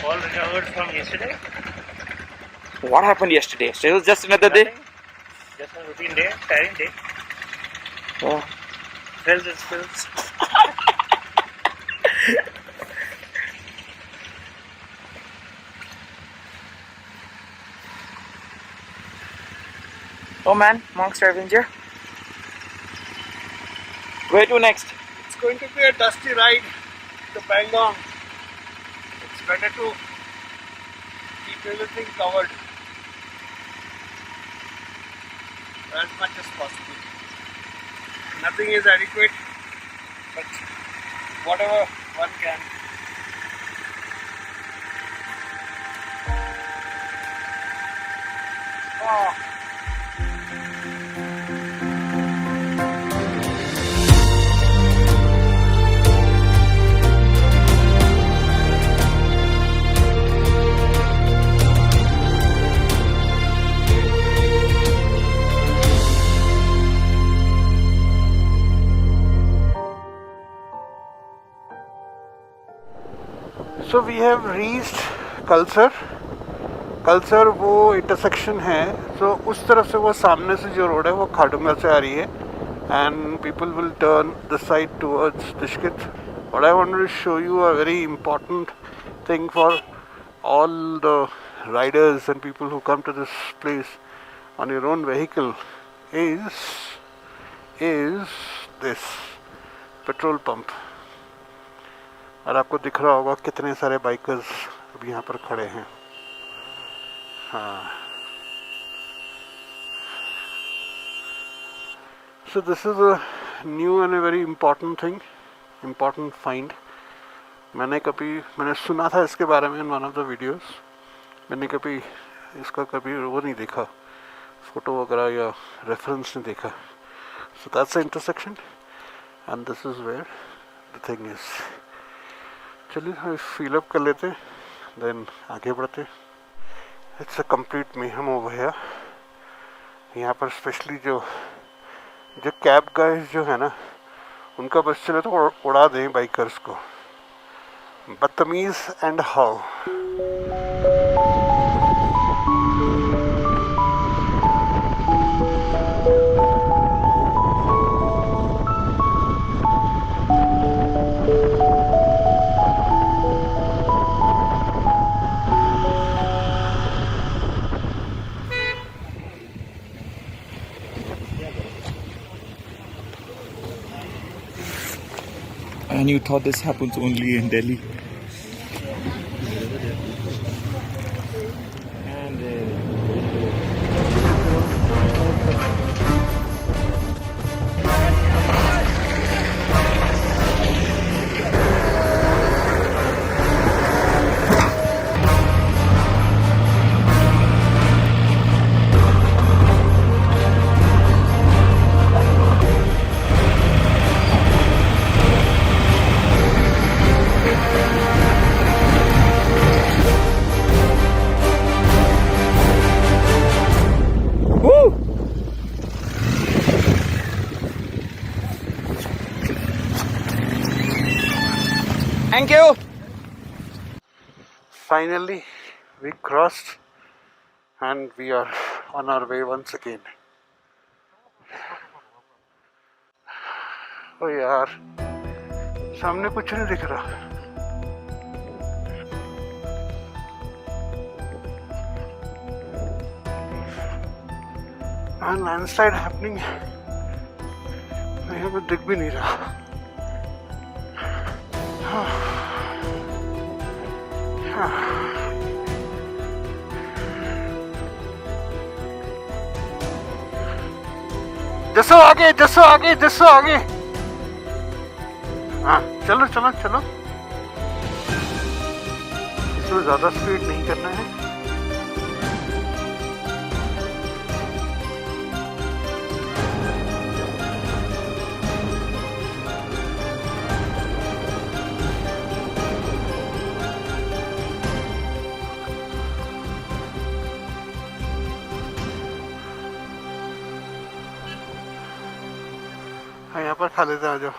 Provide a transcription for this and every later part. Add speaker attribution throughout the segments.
Speaker 1: All recovered from yesterday.
Speaker 2: What happened yesterday? So it was just another day?
Speaker 1: Just a routine day, tiring day.
Speaker 2: Oh.
Speaker 1: Spills and spills.
Speaker 2: Oh man, Monks Avenger. Where to next?
Speaker 1: It's going to be a dusty ride to Pangong. It's better to keep everything covered as much as possible. Nothing is adequate, but whatever one can. Oh. So we have reached कल्सर. कल्सर वो intersection है, तो उस तरफ से वो सामने से जो रोड है वो खाडुंगा से आ रही है, and people will turn the side towards दिशकित. What I wanted to show you a very important thing for all the riders and people who come to this place on your own vehicle is this petrol pump. और आपको दिख रहा होगा कितने सारे bikers अभी यहाँ पर खड़े हैं. हाँ. So this is a new and a very important thing, important find. मैंने सुना था इसके बारे में in one of the videos. मैंने कभी इसका वो नहीं देखा, फोटो वगैरह या रेफरेंस नहीं देखा. So that's the intersection, and this is where the thing is. चलिए हम फील अप कर लेते, देन आगे बढ़ते. It's a complete mayhem over here. यहाँ पर स्पेशली जो कैब गाइस जो है ना, उनका बस चले तो उड़ा दें बाइकर्स को. बदतमीज़ and how.
Speaker 2: And you thought this happens only in Delhi? Thank you.
Speaker 1: Finally, we crossed and we are on our way once again. ओ यार, सामने कुछ नहीं दिख रहा. लैंडस्लाइड हैपनिंग यहाँ पे दिख भी नहीं रहा. जसो आगे, जसो आगे, जसो आगे. हाँ, चलो चलो चलो. इसमें ज्यादा स्पीड नहीं करना है. यहाँ पर खा लेते आ जाओ.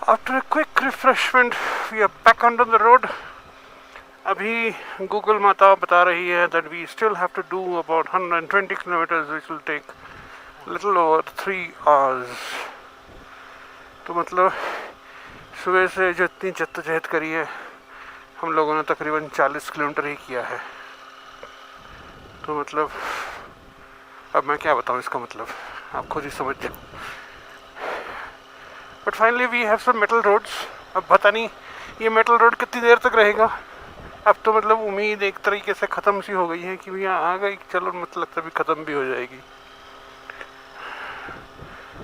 Speaker 1: After a quick refreshment, we are back on the road. अभी गूगल माता बता रही है that we still have to do about 120 kilometers, which will take little over 3 hours. तो मतलब सुबह से जो इतनी जद्दोजहद करी है, हम लोगों ने तकरीबन 40 किलोमीटर ही किया है. तो मतलब अब मैं क्या बताऊँ इसका मतलब, आप खुद ही समझ जाओ. But finally we have some metal roads. अब पता नहीं ये मेटल रोड कितनी देर तक रहेगा. अब तो मतलब उम्मीद एक तरीके से ख़त्म सी हो गई है कि भैया आ गई, चलो मतलब लगता भी ख़त्म भी हो जाएगी.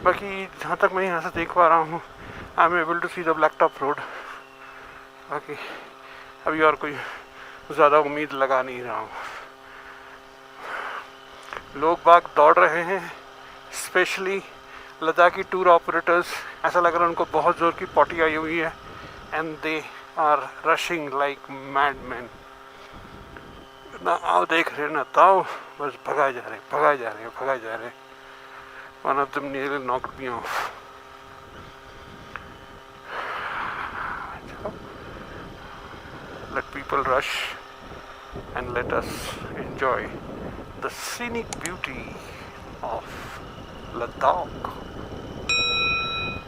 Speaker 1: बाकी जहाँ तक मैं यहाँ से देख पा रहा हूँ, I am able to see the black top road. बाकी अभी और कोई ज़्यादा उम्मीद लगा नहीं रहा हूँ. लोग बाग दौड़ रहे हैं, स्पेशली लद्दाखी टूर ऑपरेटर्स. ऐसा लग रहा है उनको बहुत ज़ोर की पॉटी आई हुई है. And they are rushing like mad man. ना आओ देख रहे ना ताओ, बस भगाए जा रहे भगाए जा रहे भगाए जा रहे. One of them nearly knocked me of. Let people rush and let us enjoy the scenic beauty of Ladakh.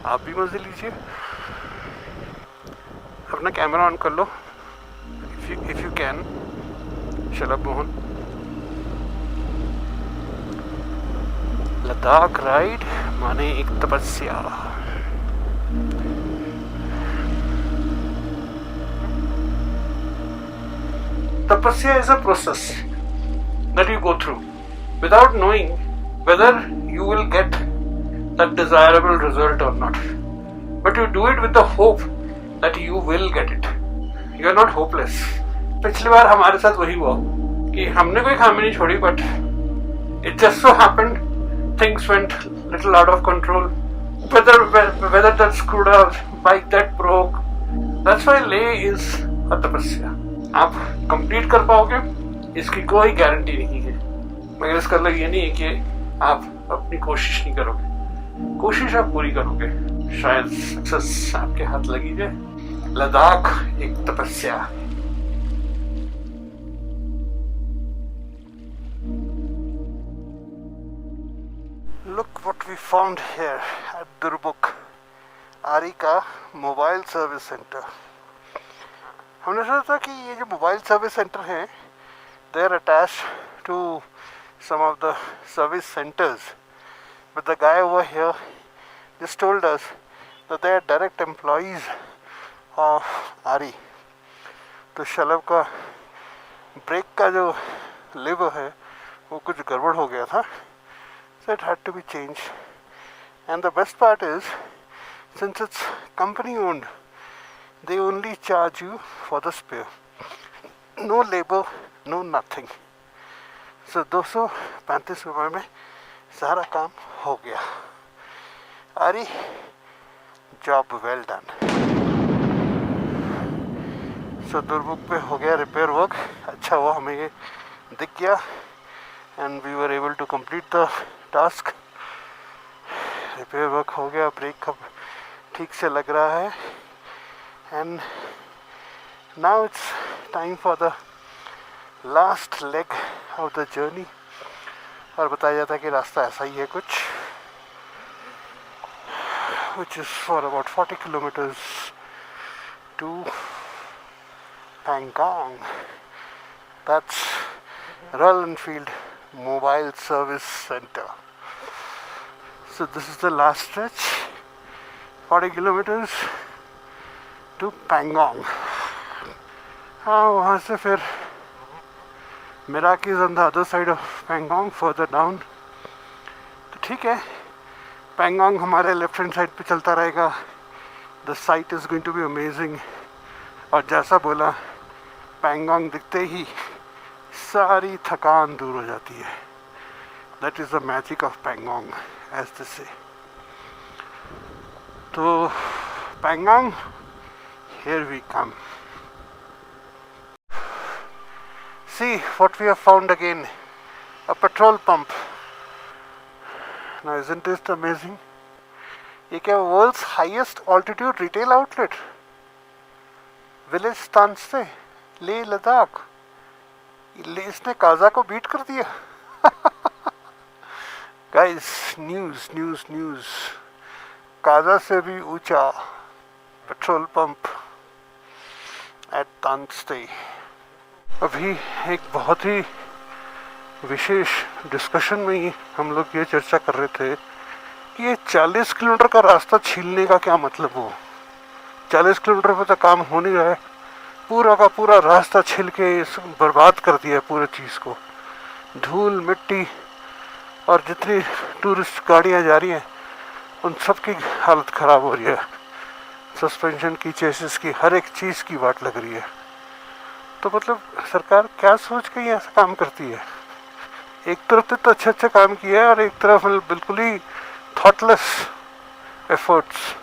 Speaker 1: आप भी मजे लीजिए. अपना कैमरा ऑन कर लो if you can. Shalabh Mohan. Ladakh ride माने एक तपस्या. Tapasya is a process that you go through without knowing whether you will get that desirable result or not. But you do it with the hope that you will get it. You are not hopeless. पिछली बार हमारे साथ वही हुआ कि हमने कोई खामी नहीं छोड़ी, but it just so happened things went little out of control. Whether that screwed up, bike that broke. That's why Leh is a tapasya. आप कंप्लीट कर पाओगे इसकी कोई गारंटी नहीं है, मगर इसका मतलब ये नहीं है कि आप अपनी कोशिश नहीं करोगे. कोशिश आप पूरी करोगे, शायद सक्सेस आपके हाथ लगी जाए. लद्दाख एक तपस्या. Look what we found here at Durbuk, आरी का मोबाइल सर्विस सेंटर. हमने सोचा कि ये जो मोबाइल सर्विस सेंटर हैं, they are attached to some of the service centers, but the guy over here just told us that they are direct employees of आरी. तो शलभ का ब्रेक का जो लीवर है वो कुछ गड़बड़ हो गया था, so it had to be changed. And the best part is, since it's company owned, they only charge you for the spare. No labor, no nothing. So 235 रुपये में सारा काम हो गया. अरे जॉब वेल डन. सो दुर्बुक पे हो गया रिपेयर वर्क. अच्छा हुआ हमें ये दिख गया, and we were able to complete the task. Repair work हो गया, ब्रेक अब ठीक से लग रहा है. And now it's time for the last leg of the journey. और बताया जाता है कि रास्ता ऐसा ही है कुछ, which is for about 40 kilometers to Pangong. That's Royal Enfield Mobile Service Center. So this is the last stretch, 40 kilometers to Pangong. हाँ, वहाँ से फिर Meraki is on the other side of Pangong, further down. तो ठीक है, Pangong हमारे left hand side पे चलता रहेगा. The sight is going to be amazing. और जैसा बोला, Pangong दिखते ही सारी थकान दूर हो जाती है. That is the magic of Pangong, as they say. तो Pangong, here we come. See what we have found again, a petrol pump. Now isn't this amazing? ये क्या world's highest altitude retail outlet, village Tangtse, Leh Ladakh, इसने काजा को beat कर दिया। Guys, news news news, Kaza से भी ऊंचा पेट्रोल पंप एट तानसे। अभी एक बहुत ही विशेष डिस्कशन में ही हम लोग ये चर्चा कर रहे थे कि ये 40 किलोमीटर का रास्ता छीलने का क्या मतलब हो। 40 किलोमीटर पर तो काम हो नहीं रहा है, पूरा का पूरा रास्ता छील के बर्बाद कर दिया है पूरे चीज़ को। धूल मिट्टी और जितनी टूरिस्ट गाड़ियाँ जा रही हैं उन सब की हालत ख़राब हो रही है, सस्पेंशन की, चेसिस की, हर एक चीज़ की वाट लग रही है। तो मतलब सरकार क्या सोच के ये ऐसा काम करती है। एक तरफ तो अच्छे अच्छे काम किए हैं और एक तरफ बिल्कुल ही thoughtless efforts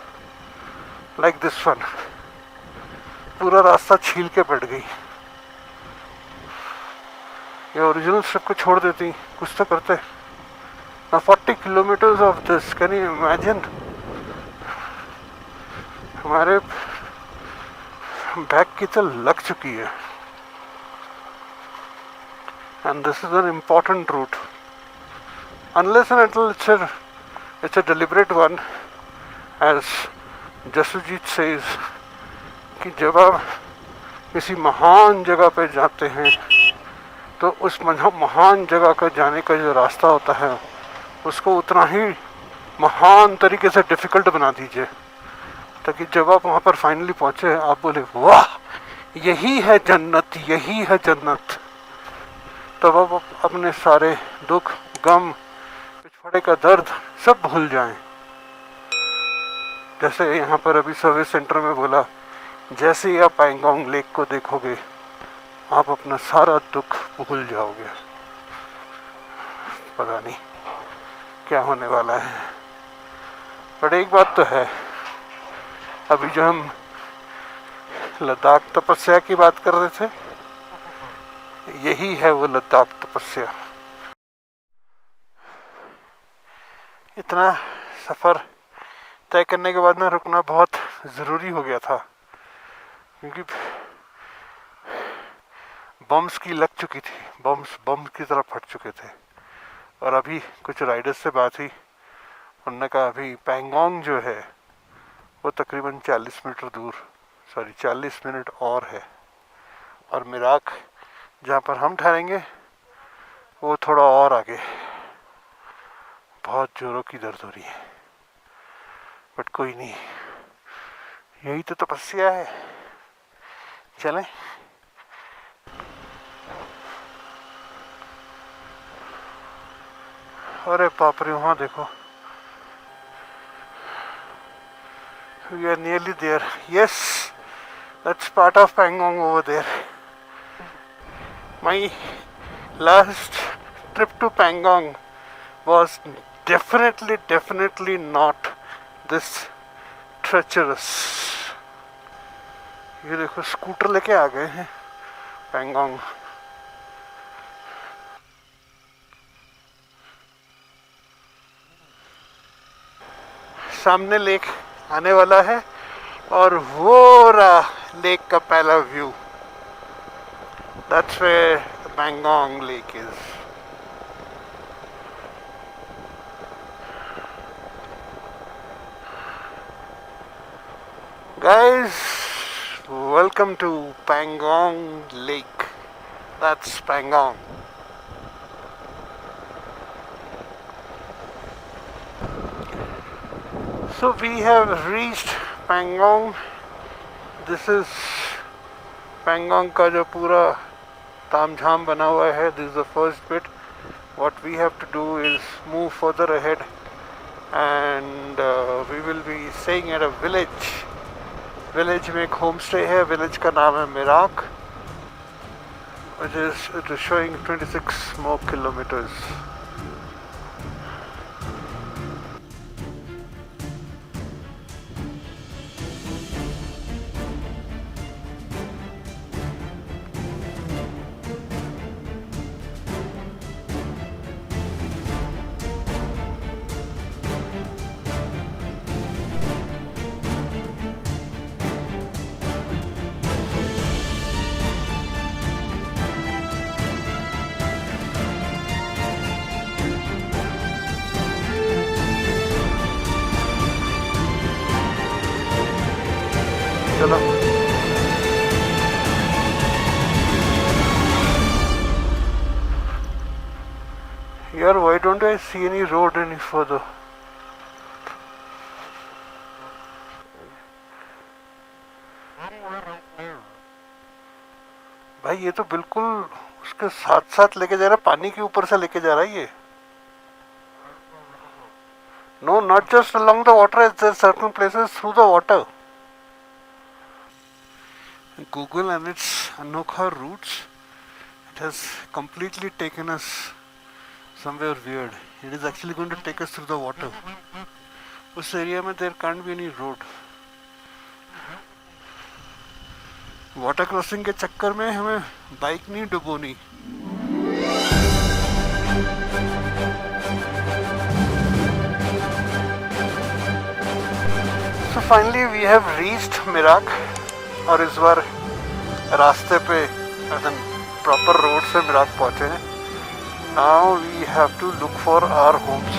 Speaker 1: like this one, पूरा रास्ता छील के बैठ गई। ये ओरिजिनल स्ट्रिप को छोड़ देती, कुछ तो करते। ना 40 kilometres of this, can you imagine. हमारे बैक की तो लग चुकी है। And this is an important route. Unless and until it's a deliberate one, as Jasujit says, कि जब आप किसी महान जगह पे जाते हैं तो उस महान जगह का जाने का जो रास्ता होता है उसको उतना ही महान तरीके से डिफ़िकल्ट बना दीजिए, ताकि जब आप वहाँ पर फाइनली पहुँचे आप बोले वाह यही है जन्नत, यही है जन्नत। तब आप अपने सारे दुख गम पिछवाड़े का दर्द सब भूल जाएं। जैसे यहाँ पर अभी सर्विस सेंटर में बोला, जैसे ही आप पैंगोंग लेक को देखोगे आप अपना सारा दुख भूल जाओगे। पता नहीं क्या होने वाला है, पर एक बात तो है, अभी जो हम लद्दाख तपस्या की बात कर रहे थे, यही है वो लद्दाख तपस्या। इतना सफ़र तय करने के बाद में रुकना बहुत ज़रूरी हो गया था, क्योंकि बम्स की लग चुकी थी, बम की तरह फट चुके थे। और अभी कुछ राइडर्स से बात हुई, उन्होंने कहा अभी पैंगोंग जो है वो तकरीबन 40 मिनट और है, और मिराक जहाँ पर हम ठहरेंगे वो थोड़ा और आगे। बहुत जोरों की दर्द हो रही है, बट कोई नहीं, यही तो तपस्या है। चलें। अरे बाप रे, वहाँ देखो, we are nearly there. Yes, that's part of Pangong over there. My last trip to Pangong was definitely not this treacherous. ये देखो स्कूटर लेके आ गए हैं पैंगोंग। सामने लेक आने वाला है और वो रहा लेक का पहला view. That's where the Pangong Lake is. Guys, welcome to Pangong Lake. That's Pangong. So we have reached Pangong. This is Pangong का जो पूरा तामझाम बना हुआ है. This is the first bit. What we have to do is move further ahead, and we will be staying at a village. Village में एक home stay है. Village का नाम है Mirach, it is showing 26 more kilometers. don't I see any road any further? भाई ये तो बिल्कुल उसके साथ साथ लेके जा रहा है, पानी के ऊपर से लेके जा रहा है ये. No, not just along the water. There are certain places through the water. Google and its anokha routes, it has completely taken us somewhere weird. It is actually going to take us through the water. उस area में there can't be any road. Water crossing के चक्कर में हमें bike नहीं डुबोनी. So finally we have reached Mirach और इस बार रास्ते पे प्रॉपर रोड से मिराक पहुंचे हैं. Now we have to look for our homes.